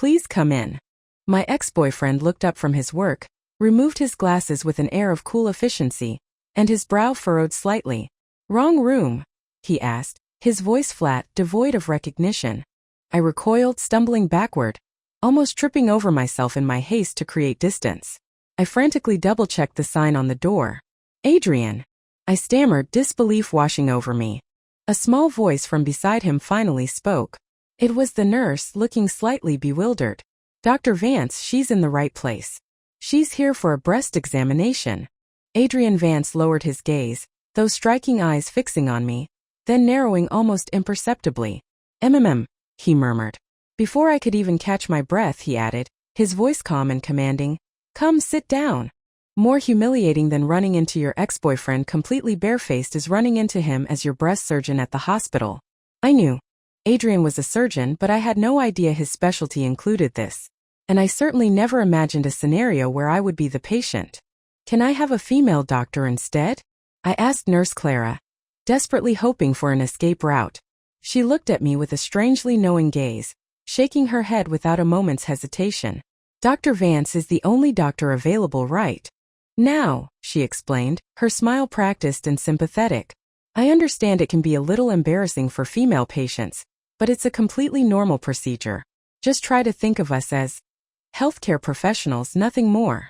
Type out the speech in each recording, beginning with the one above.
Please come in. My ex-boyfriend looked up from his work, removed his glasses with an air of cool efficiency, and his brow furrowed slightly. Wrong room? He asked, his voice flat, devoid of recognition. I recoiled, stumbling backward, almost tripping over myself in my haste to create distance. I frantically double-checked the sign on the door. Adrian! I stammered, disbelief washing over me. A small voice from beside him finally spoke. It was the nurse, looking slightly bewildered. Dr. Vance, she's in the right place. She's here for a breast examination. Adrian Vance lowered his gaze, those striking eyes fixing on me, then narrowing almost imperceptibly. He murmured. Before I could even catch my breath, he added, his voice calm and commanding, come sit down. More humiliating than running into your ex-boyfriend completely barefaced is running into him as your breast surgeon at the hospital. I knew Adrian was a surgeon, but I had no idea his specialty included this. And I certainly never imagined a scenario where I would be the patient. Can I have a female doctor instead? I asked Nurse Clara, desperately hoping for an escape route. She looked at me with a strangely knowing gaze, shaking her head without a moment's hesitation. Dr. Vance is the only doctor available right now, she explained, her smile practiced and sympathetic. I understand it can be a little embarrassing for female patients, but it's a completely normal procedure. Just try to think of us as healthcare professionals, nothing more.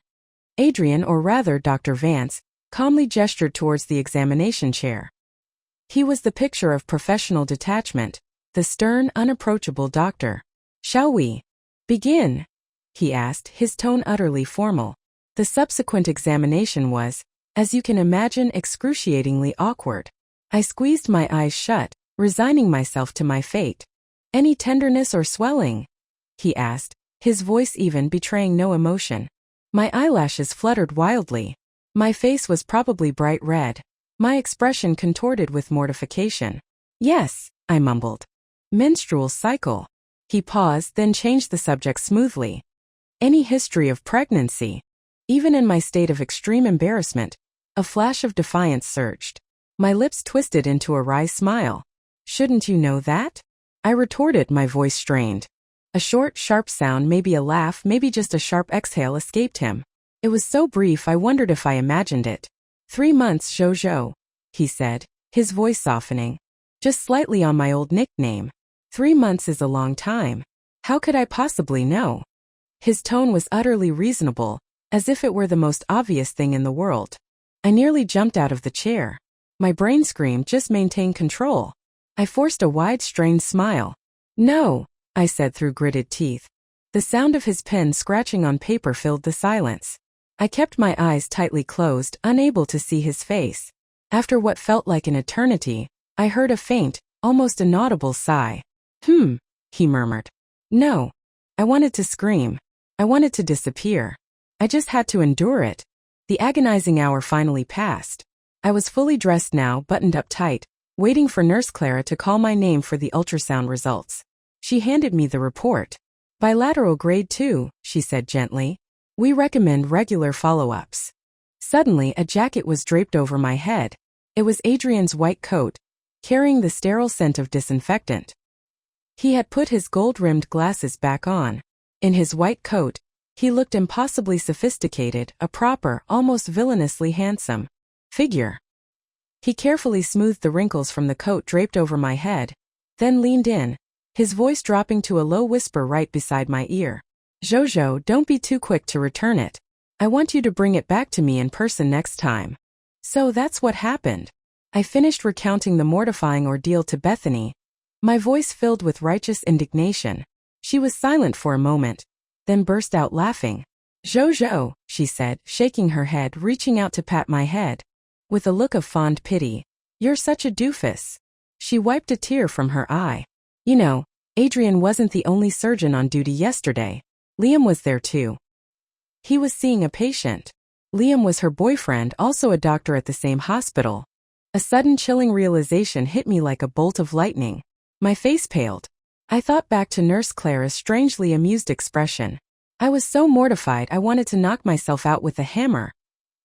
Adrian, or rather Dr. Vance, calmly gestured towards the examination chair. He was the picture of professional detachment, the stern, unapproachable doctor. Shall we begin? He asked, his tone utterly formal. The subsequent examination was, as you can imagine, excruciatingly awkward. I squeezed my eyes shut, resigning myself to my fate. Any tenderness or swelling? He asked, his voice even betraying no emotion. My eyelashes fluttered wildly. My face was probably bright red. My expression contorted with mortification. Yes, I mumbled. Menstrual cycle. He paused, then changed the subject smoothly. Any history of pregnancy? Even in my state of extreme embarrassment, a flash of defiance surged. My lips twisted into a wry smile. Shouldn't you know that? I retorted, my voice strained. A short, sharp sound, maybe a laugh, maybe just a sharp exhale, escaped him. It was so brief I wondered if I imagined it. 3 months, Jojo, he said, his voice softening. Just slightly on my old nickname. 3 months is a long time. How could I possibly know? His tone was utterly reasonable, as if it were the most obvious thing in the world. I nearly jumped out of the chair. My brain screamed, just maintain control. I forced a wide, strained smile. No, I said through gritted teeth. The sound of his pen scratching on paper filled the silence. I kept my eyes tightly closed, unable to see his face. After what felt like an eternity, I heard a faint, almost inaudible sigh. He murmured. No. I wanted to scream. I wanted to disappear. I just had to endure it. The agonizing hour finally passed. I was fully dressed now, buttoned up tight, waiting for Nurse Clara to call my name for the ultrasound results. She handed me the report. Bilateral grade 2, she said gently. We recommend regular follow-ups. Suddenly, a jacket was draped over my head. It was Adrian's white coat, carrying the sterile scent of disinfectant. He had put his gold-rimmed glasses back on. In his white coat, he looked impossibly sophisticated, a proper, almost villainously handsome figure. He carefully smoothed the wrinkles from the coat draped over my head, then leaned in, his voice dropping to a low whisper right beside my ear. Jojo, don't be too quick to return it. I want you to bring it back to me in person next time. So that's what happened. I finished recounting the mortifying ordeal to Bethany, my voice filled with righteous indignation. She was silent for a moment, then burst out laughing. Jojo, she said, shaking her head, reaching out to pat my head. With a look of fond pity. You're such a doofus. She wiped a tear from her eye. You know, Adrian wasn't the only surgeon on duty yesterday. Liam was there too. He was seeing a patient. Liam was her boyfriend, also a doctor at the same hospital. A sudden chilling realization hit me like a bolt of lightning. My face paled. I thought back to Nurse Clara's strangely amused expression. I was so mortified I wanted to knock myself out with a hammer.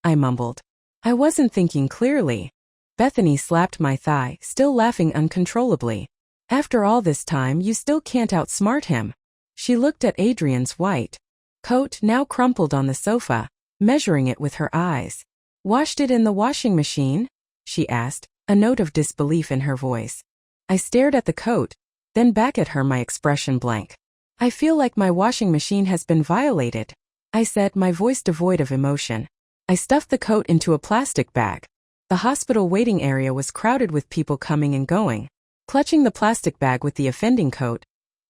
I mumbled. I wasn't thinking clearly. Bethany slapped my thigh, still laughing uncontrollably. After all this time, you still can't outsmart him. She looked at Adrian's white coat now crumpled on the sofa, measuring it with her eyes. Washed it in the washing machine? She asked, a note of disbelief in her voice. I stared at the coat, then back at her, my expression blank. I feel like my washing machine has been violated, I said, my voice devoid of emotion. I stuffed the coat into a plastic bag. The hospital waiting area was crowded with people coming and going. Clutching the plastic bag with the offending coat,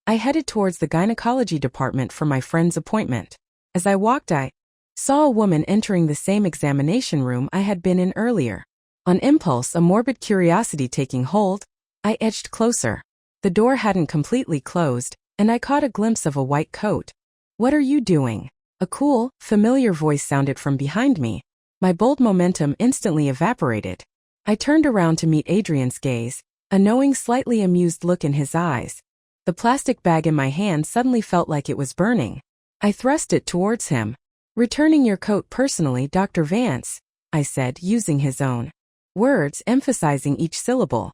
I headed towards the gynecology department for my friend's appointment. As I walked, I saw a woman entering the same examination room I had been in earlier. On impulse, a morbid curiosity taking hold, I edged closer. The door hadn't completely closed, and I caught a glimpse of a white coat. What are you doing? A cool, familiar voice sounded from behind me. My bold momentum instantly evaporated. I turned around to meet Adrian's gaze, a knowing, slightly amused look in his eyes. The plastic bag in my hand suddenly felt like it was burning. I thrust it towards him. Returning your coat personally, Dr. Vance, I said, using his own words, emphasizing each syllable.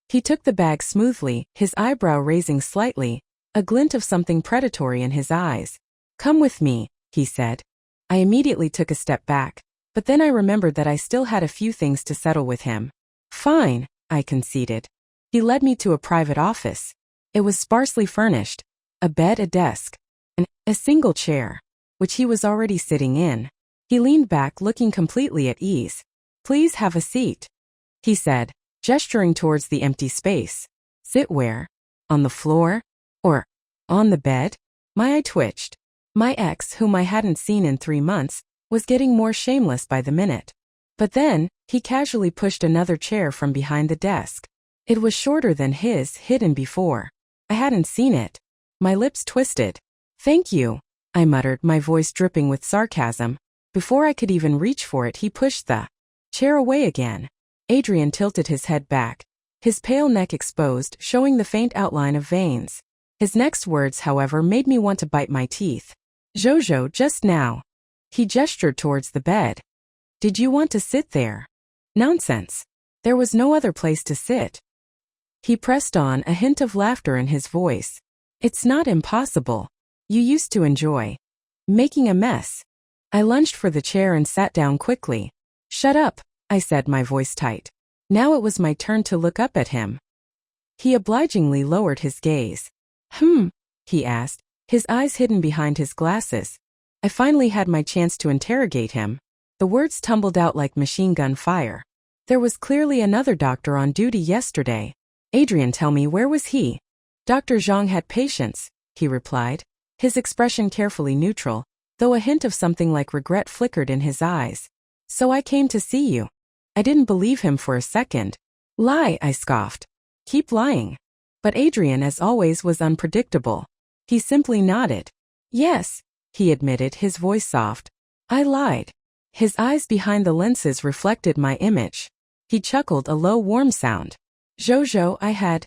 He took the bag smoothly, his eyebrow raising slightly, a glint of something predatory in his eyes. Come with me, he said. I immediately took a step back, but then I remembered that I still had a few things to settle with him. Fine, I conceded. He led me to a private office. It was sparsely furnished, a bed, a desk, and a single chair, which he was already sitting in. He leaned back, looking completely at ease. Please have a seat, he said, gesturing towards the empty space. Sit where? On the floor? Or on the bed? My eye twitched. My ex, whom I hadn't seen in 3 months, was getting more shameless by the minute. But then, he casually pushed another chair from behind the desk. It was shorter than his, hidden before. I hadn't seen it. My lips twisted. Thank you, I muttered, my voice dripping with sarcasm. Before I could even reach for it, he pushed the chair away again. Adrian tilted his head back, his pale neck exposed, showing the faint outline of veins. His next words, however, made me want to bite my teeth. Jojo, just now. He gestured towards the bed. Did you want to sit there? Nonsense. There was no other place to sit. He pressed on, a hint of laughter in his voice. It's not impossible. You used to enjoy making a mess. I lunged for the chair and sat down quickly. Shut up, I said, my voice tight. Now it was my turn to look up at him. He obligingly lowered his gaze. He asked, his eyes hidden behind his glasses. I finally had my chance to interrogate him. The words tumbled out like machine gun fire. There was clearly another doctor on duty yesterday. Adrian, tell me, where was he? Dr. Zhang had patients, he replied, his expression carefully neutral, though a hint of something like regret flickered in his eyes. So I came to see you. I didn't believe him for a second. Lie, I scoffed. Keep lying. But Adrian, as always, was unpredictable. He simply nodded. Yes, he admitted, his voice soft. I lied. His eyes behind the lenses reflected my image. He chuckled, a low, warm sound. Jojo, I had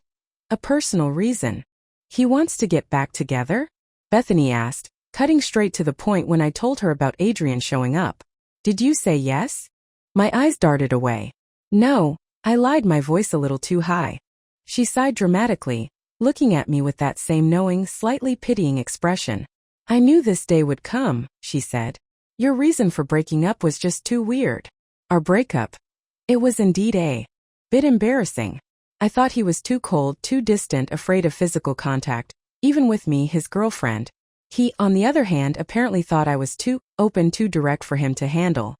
a personal reason. He wants to get back together? Bethany asked, cutting straight to the point when I told her about Adrian showing up. Did you say yes? My eyes darted away. No, I lied, my voice a little too high. She sighed dramatically, looking at me with that same knowing, slightly pitying expression. I knew this day would come, she said. Your reason for breaking up was just too weird. Our breakup? It was indeed a bit embarrassing. I thought he was too cold, too distant, afraid of physical contact, even with me, his girlfriend. He, on the other hand, apparently thought I was too open, too direct for him to handle.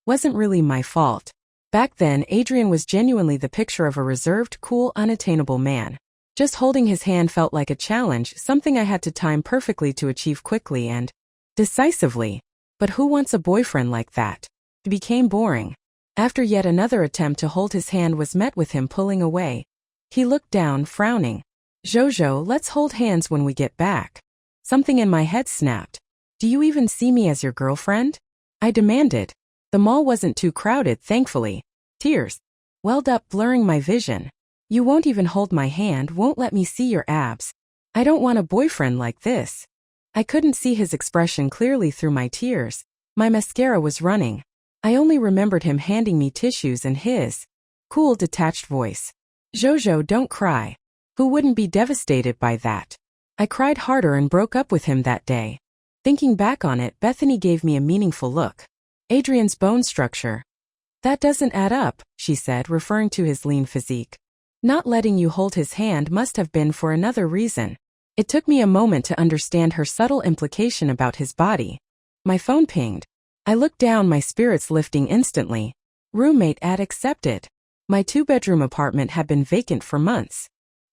Wasn't really my fault. Back then, Adrian was genuinely the picture of a reserved, cool, unattainable man. Just holding his hand felt like a challenge, something I had to time perfectly to achieve quickly and decisively. But who wants a boyfriend like that? It became boring. After yet another attempt to hold his hand was met with him pulling away. He looked down, frowning. Jojo, let's hold hands when we get back. Something in my head snapped. Do you even see me as your girlfriend? I demanded. The mall wasn't too crowded, thankfully. Tears welled up, blurring my vision. You won't even hold my hand, won't let me see your abs. I don't want a boyfriend like this. I couldn't see his expression clearly through my tears. My mascara was running. I only remembered him handing me tissues and his cool, detached voice. Jojo, don't cry. Who wouldn't be devastated by that? I cried harder and broke up with him that day. Thinking back on it, Bethany gave me a meaningful look. Adrian's bone structure. That doesn't add up, she said, referring to his lean physique. Not letting you hold his hand must have been for another reason. It took me a moment to understand her subtle implication about his body. My phone pinged. I looked down, my spirits lifting instantly. Roommate ad accepted. My 2-bedroom apartment had been vacant for months.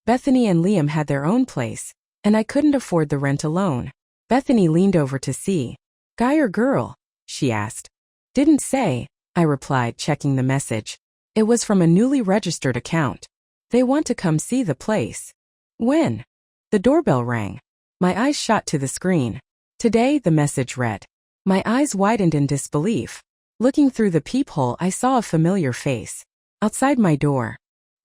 Bethany and Liam had their own place, and I couldn't afford the rent alone. Bethany leaned over to see. Guy or girl? She asked. Didn't say, I replied, checking the message. It was from a newly registered account. They want to come see the place. When? The doorbell rang. My eyes shot to the screen. Today, the message read. My eyes widened in disbelief. Looking through the peephole, I saw a familiar face. Outside my door.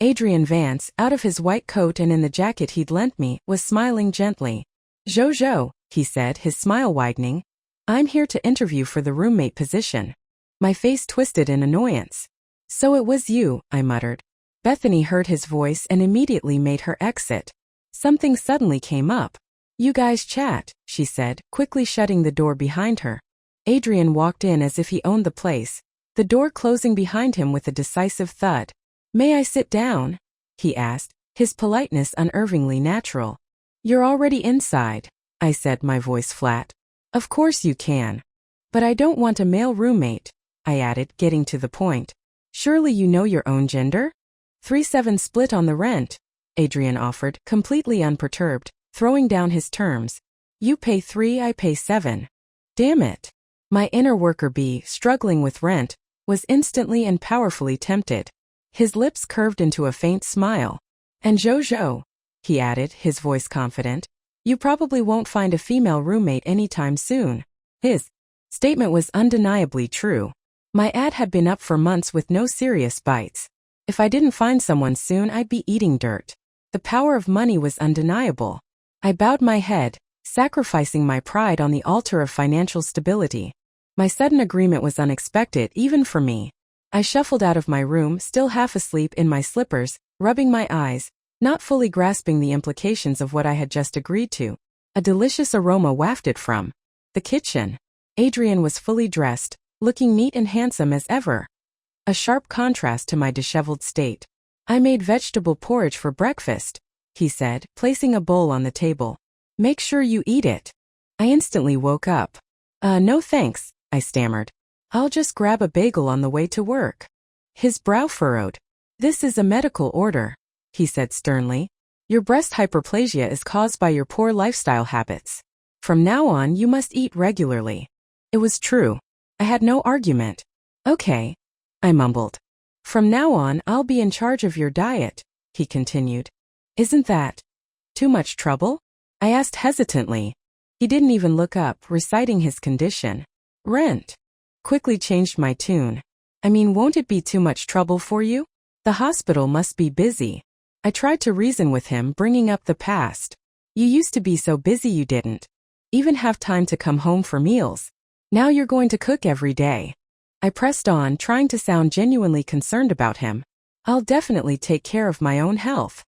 Adrian Vance, out of his white coat and in the jacket he'd lent me, was smiling gently. Jojo, he said, his smile widening. I'm here to interview for the roommate position. My face twisted in annoyance. So it was you, I muttered. Bethany heard his voice and immediately made her exit. Something suddenly came up. You guys chat, she said, quickly shutting the door behind her. Adrian walked in as if he owned the place, the door closing behind him with a decisive thud. May I sit down? He asked, his politeness unnervingly natural. You're already inside, I said, my voice flat. Of course you can. But I don't want a male roommate, I added, getting to the point. Surely you know your own gender? 3/7 split on the rent, Adrian offered, completely unperturbed, throwing down his terms. You pay 3, I pay 7. Damn it. My inner worker bee, struggling with rent, was instantly and powerfully tempted. His lips curved into a faint smile. And Jojo, he added, his voice confident, you probably won't find a female roommate anytime soon. His statement was undeniably true. My ad had been up for months with no serious bites. If I didn't find someone soon, I'd be eating dirt. The power of money was undeniable. I bowed my head, sacrificing my pride on the altar of financial stability. My sudden agreement was unexpected, even for me. I shuffled out of my room, still half asleep in my slippers, rubbing my eyes, not fully grasping the implications of what I had just agreed to. A delicious aroma wafted from the kitchen. Adrian was fully dressed, looking neat and handsome as ever. A sharp contrast to my disheveled state. I made vegetable porridge for breakfast, he said, placing a bowl on the table. Make sure you eat it. I instantly woke up. No thanks, I stammered. I'll just grab a bagel on the way to work. His brow furrowed. This is a medical order, he said sternly. Your breast hyperplasia is caused by your poor lifestyle habits. From now on, you must eat regularly. It was true. I had no argument. Okay, I mumbled. From now on, I'll be in charge of your diet, he continued. Isn't that too much trouble? I asked hesitantly. He didn't even look up, reciting his condition. Rent. Quickly changed my tune. I mean, won't it be too much trouble for you? The hospital must be busy. I tried to reason with him, bringing up the past. You used to be so busy you didn't even have time to come home for meals. Now you're going to cook every day. I pressed on, trying to sound genuinely concerned about him. I'll definitely take care of my own health.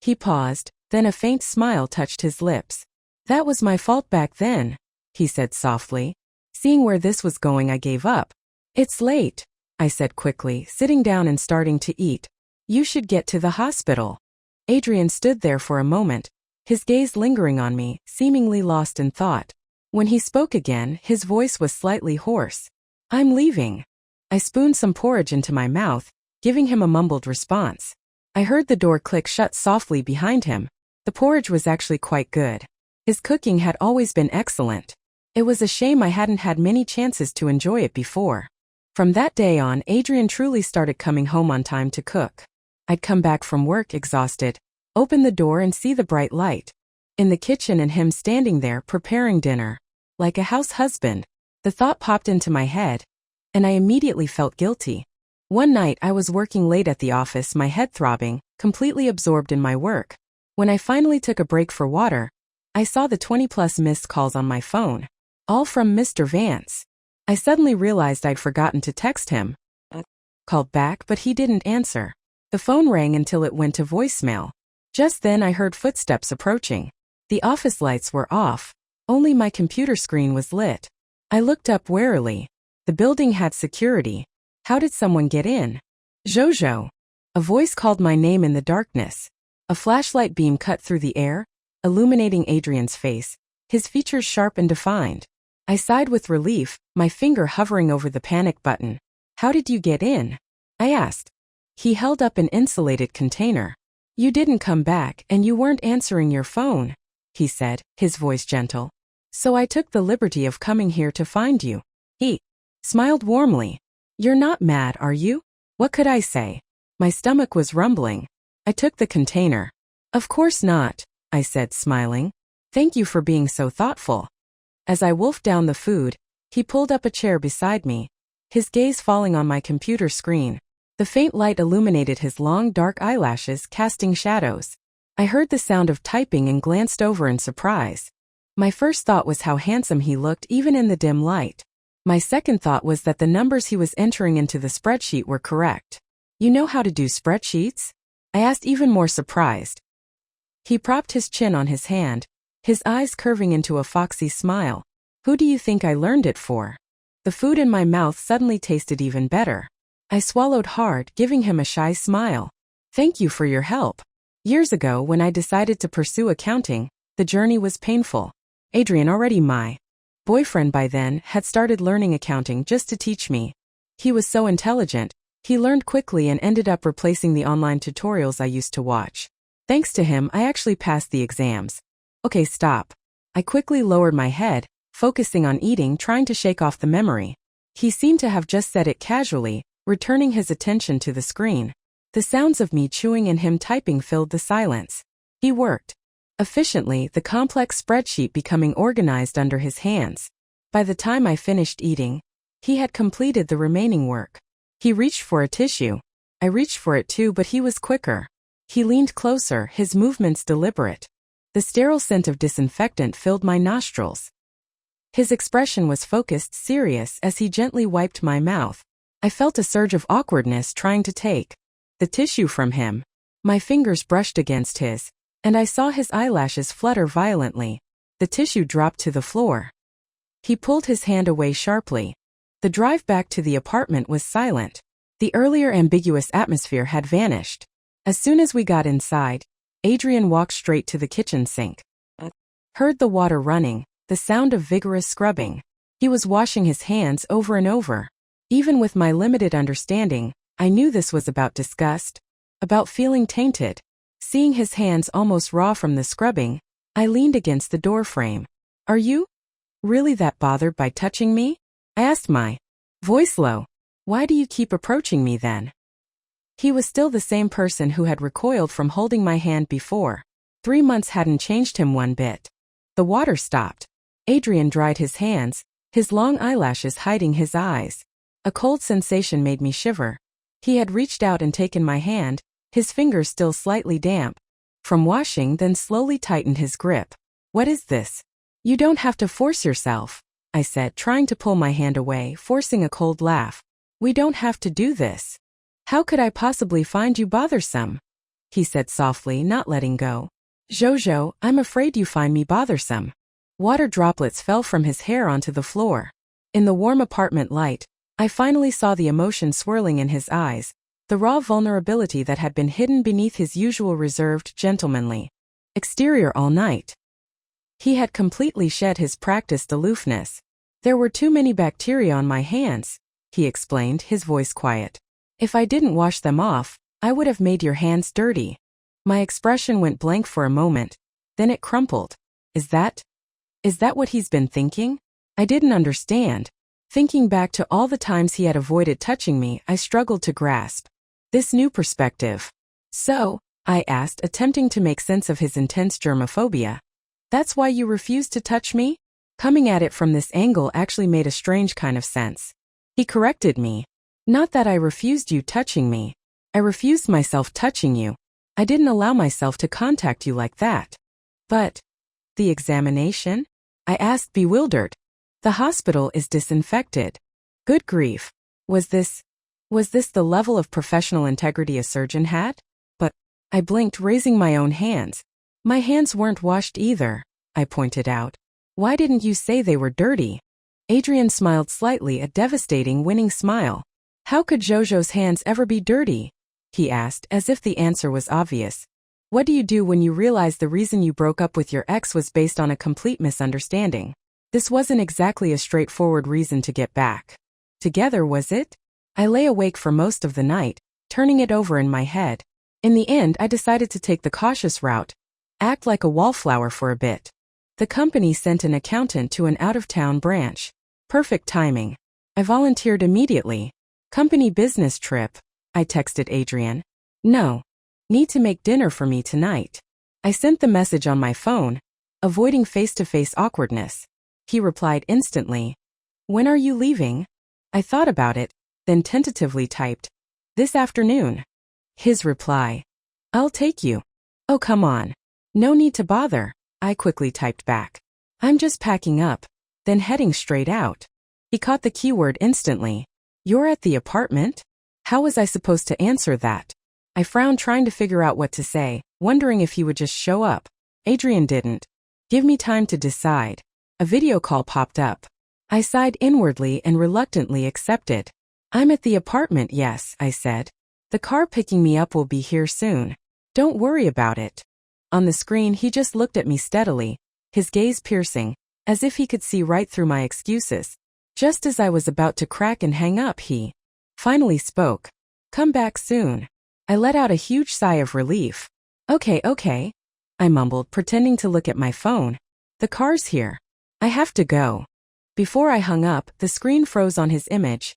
He paused, then a faint smile touched his lips. That was my fault back then, he said softly. Seeing where this was going, I gave up. It's late, I said quickly, sitting down and starting to eat. You should get to the hospital. Adrian stood there for a moment, his gaze lingering on me, seemingly lost in thought. When he spoke again, his voice was slightly hoarse. I'm leaving. I spooned some porridge into my mouth, giving him a mumbled response. I heard the door click shut softly behind him. The porridge was actually quite good. His cooking had always been excellent. It was a shame I hadn't had many chances to enjoy it before. From that day on, Adrian truly started coming home on time to cook. I'd come back from work exhausted, open the door and see the bright light in the kitchen and him standing there preparing dinner. Like a house husband. The thought popped into my head, and I immediately felt guilty. One night I was working late at the office, my head throbbing, completely absorbed in my work. When I finally took a break for water, I saw the 20+ missed calls on my phone. All from Mr. Vance. I suddenly realized I'd forgotten to text him. Called back, but he didn't answer. The phone rang until it went to voicemail. Just then I heard footsteps approaching. The office lights were off. Only my computer screen was lit. I looked up warily. The building had security. How did someone get in? Jojo. A voice called my name in the darkness. A flashlight beam cut through the air, illuminating Adrian's face, his features sharp and defined. I sighed with relief, my finger hovering over the panic button. How did you get in? I asked. He held up an insulated container. You didn't come back and you weren't answering your phone, he said, his voice gentle. So I took the liberty of coming here to find you. He smiled warmly. You're not mad, are you? What could I say? My stomach was rumbling. I took the container. Of course not, I said, smiling. Thank you for being so thoughtful. As I wolfed down the food, he pulled up a chair beside me, his gaze falling on my computer screen. The faint light illuminated his long dark eyelashes, casting shadows. I heard the sound of typing and glanced over in surprise. My first thought was how handsome he looked even in the dim light. My second thought was that the numbers he was entering into the spreadsheet were correct. You know how to do spreadsheets? I asked, even more surprised. He propped his chin on his hand, his eyes curving into a foxy smile. Who do you think I learned it for? The food in my mouth suddenly tasted even better. I swallowed hard, giving him a shy smile. Thank you for your help. Years ago, when I decided to pursue accounting, the journey was painful. Adrian, already my boyfriend by then, had started learning accounting just to teach me. He was so intelligent, he learned quickly and ended up replacing the online tutorials I used to watch. Thanks to him, I actually passed the exams. Okay, stop. I quickly lowered my head, focusing on eating, trying to shake off the memory. He seemed to have just said it casually, returning his attention to the screen. The sounds of me chewing and him typing filled the silence. He worked efficiently, the complex spreadsheet becoming organized under his hands. By the time I finished eating, he had completed the remaining work. He reached for a tissue. I reached for it too, but he was quicker. He leaned closer, his movements deliberate. The sterile scent of disinfectant filled my nostrils. His expression was focused, serious, as he gently wiped my mouth. I felt a surge of awkwardness trying to take the tissue from him. My fingers brushed against his, and I saw his eyelashes flutter violently. The tissue dropped to the floor. He pulled his hand away sharply. The drive back to the apartment was silent. The earlier ambiguous atmosphere had vanished. As soon as we got inside, Adrian walked straight to the kitchen sink. Heard the water running, the sound of vigorous scrubbing. He was washing his hands over and over. Even with my limited understanding, I knew this was about disgust, about feeling tainted. Seeing his hands almost raw from the scrubbing, I leaned against the doorframe. Are you really that bothered by touching me? I asked, my voice low. Why do you keep approaching me then? He was still the same person who had recoiled from holding my hand before. 3 months hadn't changed him one bit. The water stopped. Adrian dried his hands, his long eyelashes hiding his eyes. A cold sensation made me shiver. He had reached out and taken my hand, his fingers still slightly damp. From washing, then slowly tightened his grip. What is this? You don't have to force yourself, I said, trying to pull my hand away, forcing a cold laugh. We don't have to do this. How could I possibly find you bothersome? He said softly, not letting go. Jojo, I'm afraid you find me bothersome. Water droplets fell from his hair onto the floor. In the warm apartment light, I finally saw the emotion swirling in his eyes, the raw vulnerability that had been hidden beneath his usual reserved, gentlemanly exterior all night. He had completely shed his practiced aloofness. There were too many bacteria on my hands, he explained, his voice quiet. If I didn't wash them off, I would have made your hands dirty. My expression went blank for a moment, then it crumpled. Is that what he's been thinking? I didn't understand. Thinking back to all the times he had avoided touching me, I struggled to grasp this new perspective. So, I asked, attempting to make sense of his intense germophobia. That's why you refused to touch me? Coming at it from this angle actually made a strange kind of sense. He corrected me. Not that I refused you touching me. I refused myself touching you. I didn't allow myself to contact you like that. But the examination? I asked, bewildered. The hospital is disinfected. Good grief. Was this the level of professional integrity a surgeon had? But I blinked, raising my own hands. My hands weren't washed either, I pointed out. Why didn't you say they were dirty? Adrian smiled slightly, a devastating winning smile. How could Jojo's hands ever be dirty? He asked, as if the answer was obvious. What do you do when you realize the reason you broke up with your ex was based on a complete misunderstanding? This wasn't exactly a straightforward reason to get back together, was it? I lay awake for most of the night, turning it over in my head. In the end, I decided to take the cautious route, act like a wallflower for a bit. The company sent an accountant to an out-of-town branch. Perfect timing. I volunteered immediately. Company business trip, I texted Adrian. No. Need to make dinner for me tonight. I sent the message on my phone, avoiding face-to-face awkwardness. He replied instantly. When are you leaving? I thought about it, then tentatively typed, this afternoon. His reply. I'll take you. Oh, come on. No need to bother, I quickly typed back. I'm just packing up, then heading straight out. He caught the keyword instantly. You're at the apartment? How was I supposed to answer that? I frowned, trying to figure out what to say, wondering if he would just show up. Adrian didn't. Give me time to decide. A video call popped up. I sighed inwardly and reluctantly accepted. I'm at the apartment, yes, I said. The car picking me up will be here soon. Don't worry about it. On the screen, he just looked at me steadily, his gaze piercing, as if he could see right through my excuses. Just as I was about to crack and hang up, he finally spoke. Come back soon. I let out a huge sigh of relief. Okay, I mumbled, pretending to look at my phone. The car's here. I have to go. Before I hung up, the screen froze on his image.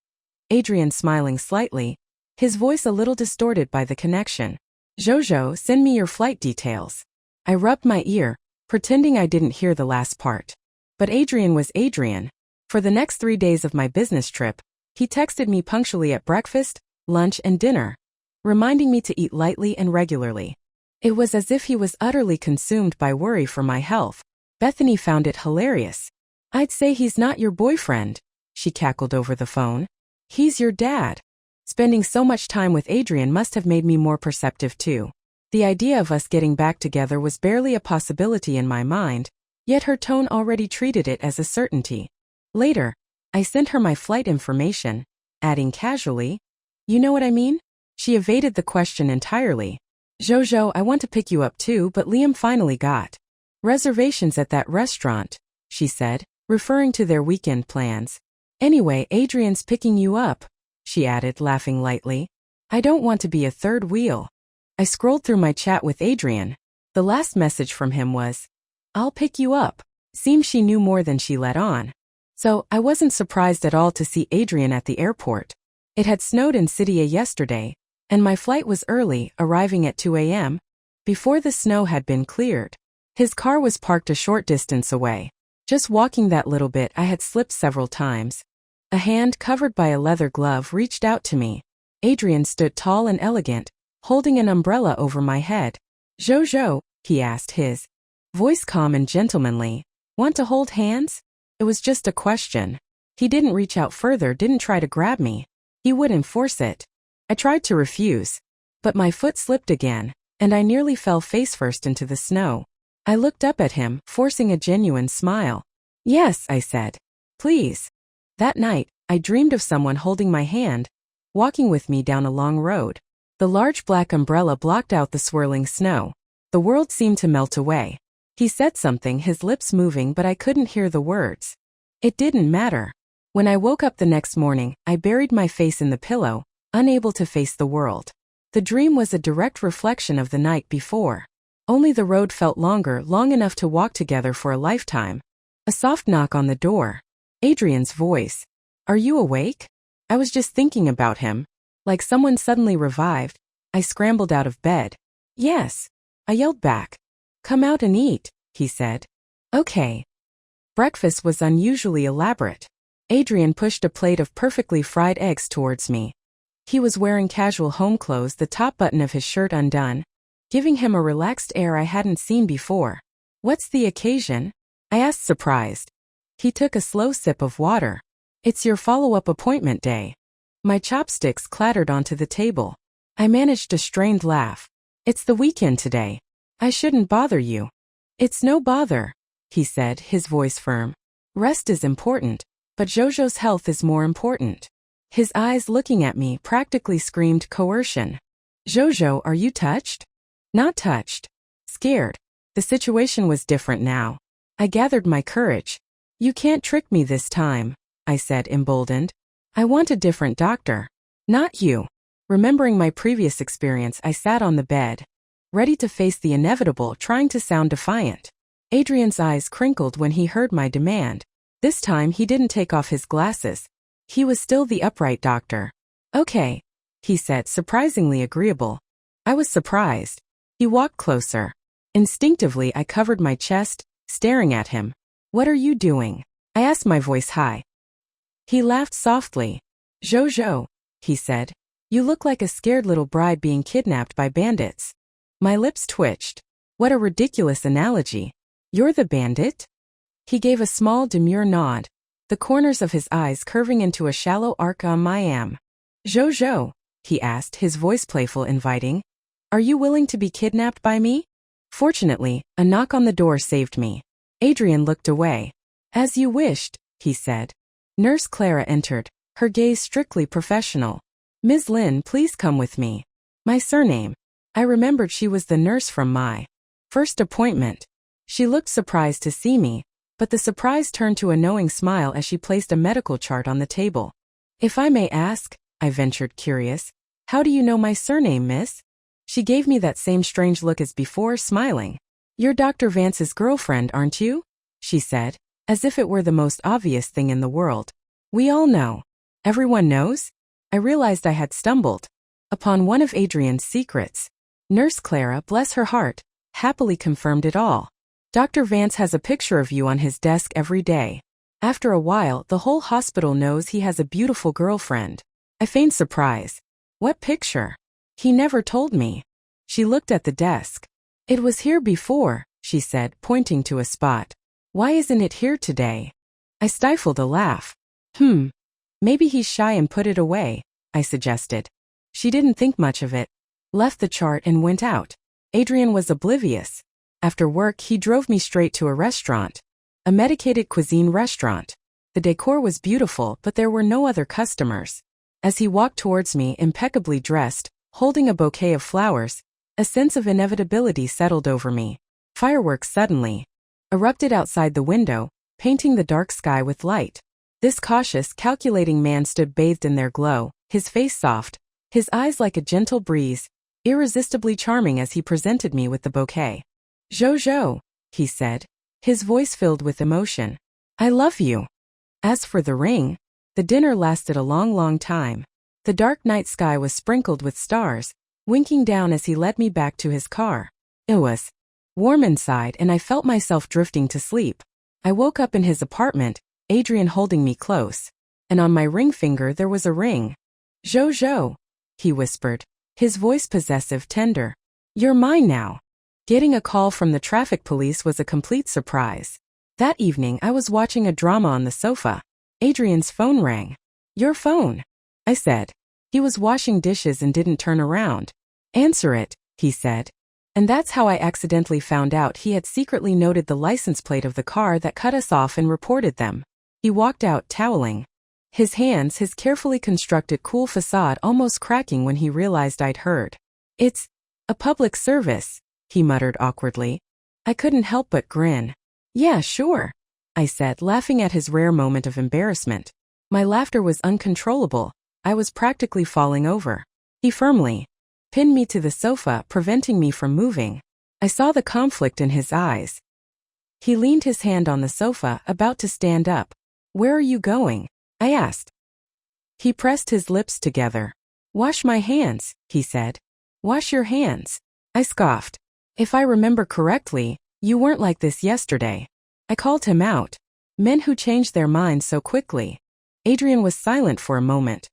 Adrian smiling slightly, his voice a little distorted by the connection. Jojo, send me your flight details. I rubbed my ear, pretending I didn't hear the last part. But Adrian was Adrian. For the next 3 days of my business trip, he texted me punctually at breakfast, lunch, and dinner, reminding me to eat lightly and regularly. It was as if he was utterly consumed by worry for my health. Bethany found it hilarious. I'd say he's not your boyfriend, she cackled over the phone. He's your dad. Spending so much time with Adrian must have made me more perceptive too. The idea of us getting back together was barely a possibility in my mind, yet her tone already treated it as a certainty. Later, I sent her my flight information, adding casually, you know what I mean? She evaded the question entirely. Jojo, I want to pick you up too, but Liam finally got reservations at that restaurant, she said, referring to their weekend plans. Anyway, Adrian's picking you up, she added, laughing lightly. I don't want to be a third wheel. I scrolled through my chat with Adrian. The last message from him was, I'll pick you up. Seemed she knew more than she let on. So, I wasn't surprised at all to see Adrian at the airport. It had snowed in Cydia yesterday, and my flight was early, arriving at 2 a.m., before the snow had been cleared. His car was parked a short distance away. Just walking that little bit, I had slipped several times. A hand covered by a leather glove reached out to me. Adrian stood tall and elegant, holding an umbrella over my head. Jojo, he asked, his voice calm and gentlemanly. Want to hold hands? It was just a question. He didn't reach out further, didn't try to grab me. He wouldn't force it. I tried to refuse, but my foot slipped again, and I nearly fell face-first into the snow. I looked up at him, forcing a genuine smile. Yes, I said. Please. That night, I dreamed of someone holding my hand, walking with me down a long road. The large black umbrella blocked out the swirling snow. The world seemed to melt away. He said something, his lips moving, but I couldn't hear the words. It didn't matter. When I woke up the next morning, I buried my face in the pillow, unable to face the world. The dream was a direct reflection of the night before. Only the road felt longer, long enough to walk together for a lifetime. A soft knock on the door. Adrian's voice. Are you awake? I was just thinking about him. Like someone suddenly revived, I scrambled out of bed. Yes. I yelled back. Come out and eat, he said. Okay. Breakfast was unusually elaborate. Adrian pushed a plate of perfectly fried eggs towards me. He was wearing casual home clothes, the top button of his shirt undone, giving him a relaxed air I hadn't seen before. What's the occasion? I asked, surprised. He took a slow sip of water. It's your follow-up appointment day. My chopsticks clattered onto the table. I managed a strained laugh. It's the weekend today. I shouldn't bother you. It's no bother, he said, his voice firm. Rest is important, but Jojo's health is more important. His eyes looking at me practically screamed coercion. Jojo, are you touched? Not touched. Scared. The situation was different now. I gathered my courage. You can't trick me this time, I said, emboldened. I want a different doctor. Not you. Remembering my previous experience, I sat on the bed, ready to face the inevitable, trying to sound defiant. Adrian's eyes crinkled when he heard my demand. This time he didn't take off his glasses. He was still the upright doctor. Okay, he said, surprisingly agreeable. I was surprised. He walked closer. Instinctively, I covered my chest, staring at him. What are you doing? I asked, my voice high. He laughed softly. Jojo, he said. You look like a scared little bride being kidnapped by bandits. My lips twitched. What a ridiculous analogy. You're the bandit? He gave a small demure nod, the corners of his eyes curving into a shallow arc. I am. Jojo, he asked, his voice playful, inviting. Are you willing to be kidnapped by me? Fortunately, a knock on the door saved me. Adrian looked away. As you wished, he said. Nurse Clara entered, her gaze strictly professional. Ms. Lin, please come with me. My surname. I remembered she was the nurse from my first appointment. She looked surprised to see me, but the surprise turned to a knowing smile as she placed a medical chart on the table. If I may ask, I ventured, curious, how do you know my surname, miss? She gave me that same strange look as before, smiling. You're Dr. Vance's girlfriend, aren't you? She said, as if it were the most obvious thing in the world. We all know. Everyone knows? I realized I had stumbled upon one of Adrian's secrets. Nurse Clara, bless her heart, happily confirmed it all. Dr. Vance has a picture of you on his desk every day. After a while, the whole hospital knows he has a beautiful girlfriend. I feigned surprise. What picture? He never told me. She looked at the desk. It was here before, she said, pointing to a spot. Why isn't it here today? I stifled a laugh. Maybe he's shy and put it away, I suggested. She didn't think much of it, left the chart and went out. Adrian was oblivious. After work, he drove me straight to a restaurant. A medicated cuisine restaurant. The decor was beautiful, but there were no other customers. As he walked towards me, impeccably dressed, holding a bouquet of flowers, a sense of inevitability settled over me. Fireworks suddenly erupted outside the window, painting the dark sky with light. This cautious, calculating man stood bathed in their glow, his face soft, his eyes like a gentle breeze, irresistibly charming as he presented me with the bouquet. Jojo, he said, his voice filled with emotion. I love you. As for the ring, the dinner lasted a long, long time. The dark night sky was sprinkled with stars, winking down as he led me back to his car. It was warm inside and I felt myself drifting to sleep. I woke up in his apartment, Adrian holding me close, and on my ring finger there was a ring. Jojo, he whispered, his voice possessive, tender. You're mine now. Getting a call from the traffic police was a complete surprise. That evening I was watching a drama on the sofa. Adrian's phone rang. Your phone, I said. He was washing dishes and didn't turn around. Answer it, he said. And that's how I accidentally found out he had secretly noted the license plate of the car that cut us off and reported them. He walked out, toweling. His hands, his carefully constructed cool facade almost cracking when he realized I'd heard. It's a public service, he muttered awkwardly. I couldn't help but grin. Yeah, sure, I said, laughing at his rare moment of embarrassment. My laughter was uncontrollable. I was practically falling over. He firmly pinned me to the sofa, preventing me from moving. I saw the conflict in his eyes. He leaned his hand on the sofa, about to stand up. Where are you going? I asked. He pressed his lips together. Wash my hands, he said. Wash your hands. I scoffed. If I remember correctly, you weren't like this yesterday. I called him out. Men who change their minds so quickly. Adrian was silent for a moment.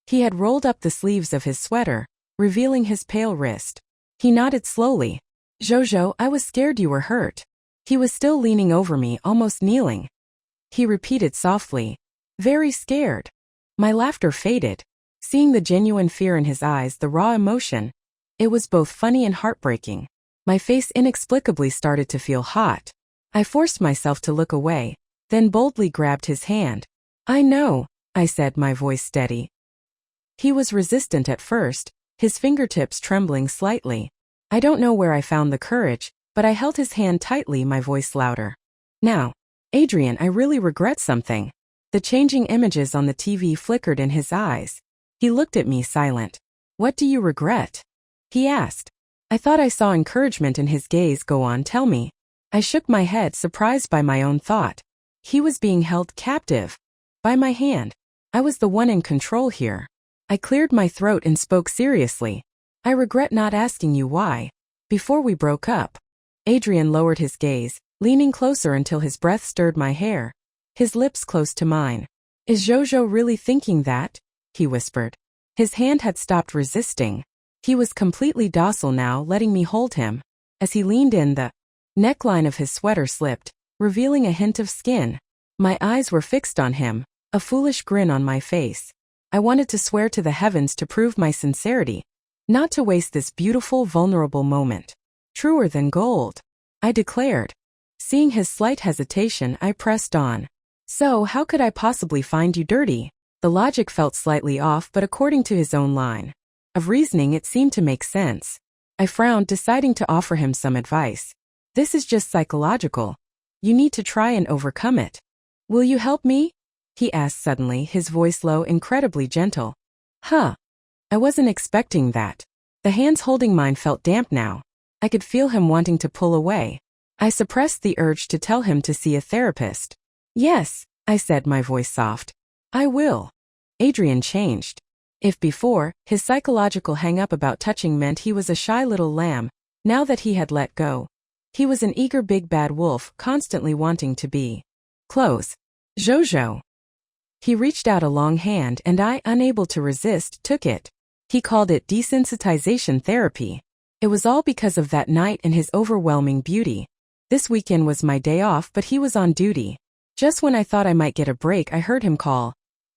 He had rolled up the sleeves of his sweater, revealing his pale wrist. He nodded slowly. Jojo, I was scared you were hurt. He was still leaning over me, almost kneeling. He repeated softly. Very scared. My laughter faded. Seeing the genuine fear in his eyes, the raw emotion. It was both funny and heartbreaking. My face inexplicably started to feel hot. I forced myself to look away, then boldly grabbed his hand. I know, I said, my voice steady. He was resistant at first, his fingertips trembling slightly. I don't know where I found the courage, but I held his hand tightly, my voice louder. Now, Adrian, I really regret something. The changing images on the TV flickered in his eyes. He looked at me silent. What do you regret? He asked. I thought I saw encouragement in his gaze. Go on, tell me. I shook my head, surprised by my own thought. He was being held captive. By my hand. I was the one in control here. I cleared my throat and spoke seriously. I regret not asking you why. Before we broke up. Adrian lowered his gaze, leaning closer until his breath stirred my hair. His lips close to mine. Is Jojo really thinking that? He whispered. His hand had stopped resisting. He was completely docile now, letting me hold him. As he leaned in, the neckline of his sweater slipped, revealing a hint of skin. My eyes were fixed on him, a foolish grin on my face. I wanted to swear to the heavens to prove my sincerity, not to waste this beautiful, vulnerable moment. Truer than gold, I declared. Seeing his slight hesitation, I pressed on. So, how could I possibly find you dirty? The logic felt slightly off, but according to his own line of reasoning, it seemed to make sense. I frowned, deciding to offer him some advice. This is just psychological. You need to try and overcome it. Will you help me? He asked suddenly, his voice low, incredibly gentle. Huh. I wasn't expecting that. The hands holding mine felt damp now. I could feel him wanting to pull away. I suppressed the urge to tell him to see a therapist. Yes, I said, my voice soft. I will. Adrian changed. If before, his psychological hang-up about touching meant he was a shy little lamb, now that he had let go, he was an eager big bad wolf, constantly wanting to be close. Jojo. He reached out a long hand and I, unable to resist, took it. He called it desensitization therapy. It was all because of that night and his overwhelming beauty. This weekend was my day off, but he was on duty. Just when I thought I might get a break, I heard him call.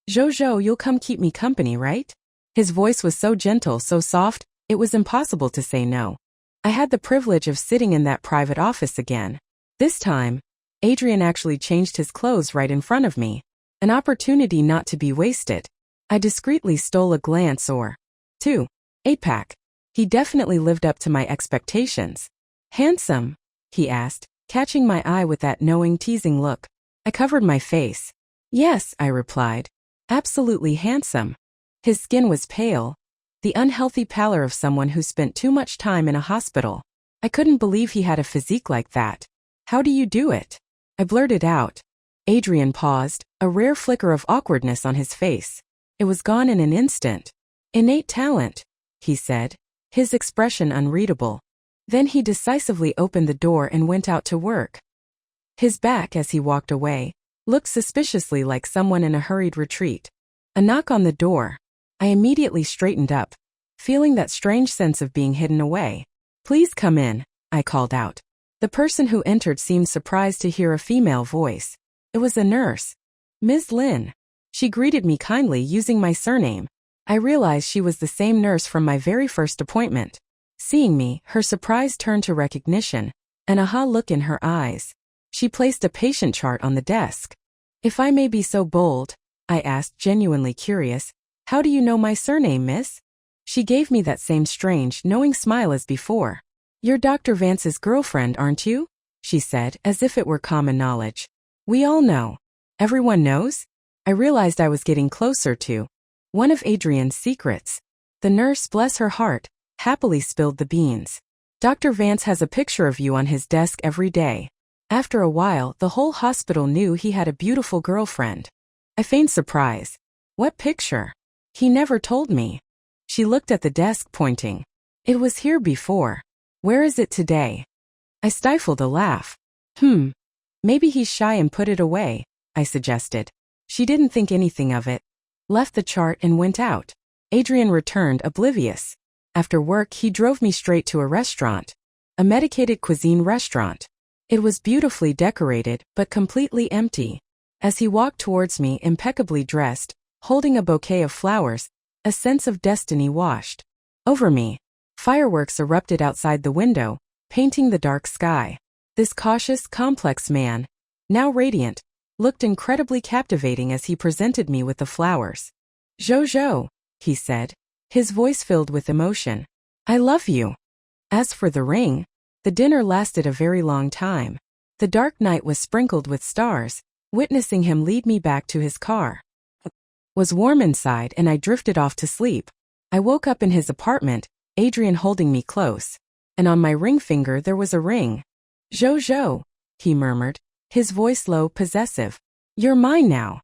Jojo, you'll come keep me company, right? His voice was so gentle, so soft, it was impossible to say no. I had the privilege of sitting in that private office again. This time, Adrian actually changed his clothes right in front of me. An opportunity not to be wasted. I discreetly stole a glance or two. 8-pack. He definitely lived up to my expectations. Handsome? He asked, catching my eye with that knowing, teasing look. I covered my face. Yes, I replied. Absolutely handsome. His skin was pale, the unhealthy pallor of someone who spent too much time in a hospital. I couldn't believe he had a physique like that. How do you do it? I blurted out. Adrian paused, a rare flicker of awkwardness on his face. It was gone in an instant. Innate talent, he said, his expression unreadable. Then he decisively opened the door and went out to work. His back, as he walked away, looked suspiciously like someone in a hurried retreat. A knock on the door. I immediately straightened up, feeling that strange sense of being hidden away. Please come in, I called out. The person who entered seemed surprised to hear a female voice. It was a nurse. Ms. Lin. She greeted me kindly using my surname. I realized she was the same nurse from my very first appointment. Seeing me, her surprise turned to recognition, an aha look in her eyes. She placed a patient chart on the desk. If I may be so bold, I asked, genuinely curious, how do you know my surname, miss? She gave me that same strange, knowing smile as before. You're Dr. Vance's girlfriend, aren't you? She said, as if it were common knowledge. We all know. Everyone knows? I realized I was getting closer to one of Adrian's secrets. The nurse, bless her heart, happily spilled the beans. Dr. Vance has a picture of you on his desk every day. After a while, the whole hospital knew he had a beautiful girlfriend. I feigned surprise. What picture? He never told me. She looked at the desk, pointing. It was here before. Where is it today? I stifled a laugh. Maybe he's shy and put it away, I suggested. She didn't think anything of it, left the chart and went out. Adrian returned, oblivious. After work, he drove me straight to a restaurant. A medicated cuisine restaurant. It was beautifully decorated, but completely empty. As he walked towards me, impeccably dressed, holding a bouquet of flowers, a sense of destiny washed over me. Fireworks erupted outside the window, painting the dark sky. This cautious, complex man, now radiant, looked incredibly captivating as he presented me with the flowers. "Jojo," he said, his voice filled with emotion. "I love you." As for the ring, the dinner lasted a very long time. The dark night was sprinkled with stars. Witnessing him lead me back to his car was warm inside, and I drifted off to sleep. I woke up in his apartment, Adrian holding me close, and on my ring finger there was a ring. "Jojo," he murmured, his voice low, possessive. "You're mine now."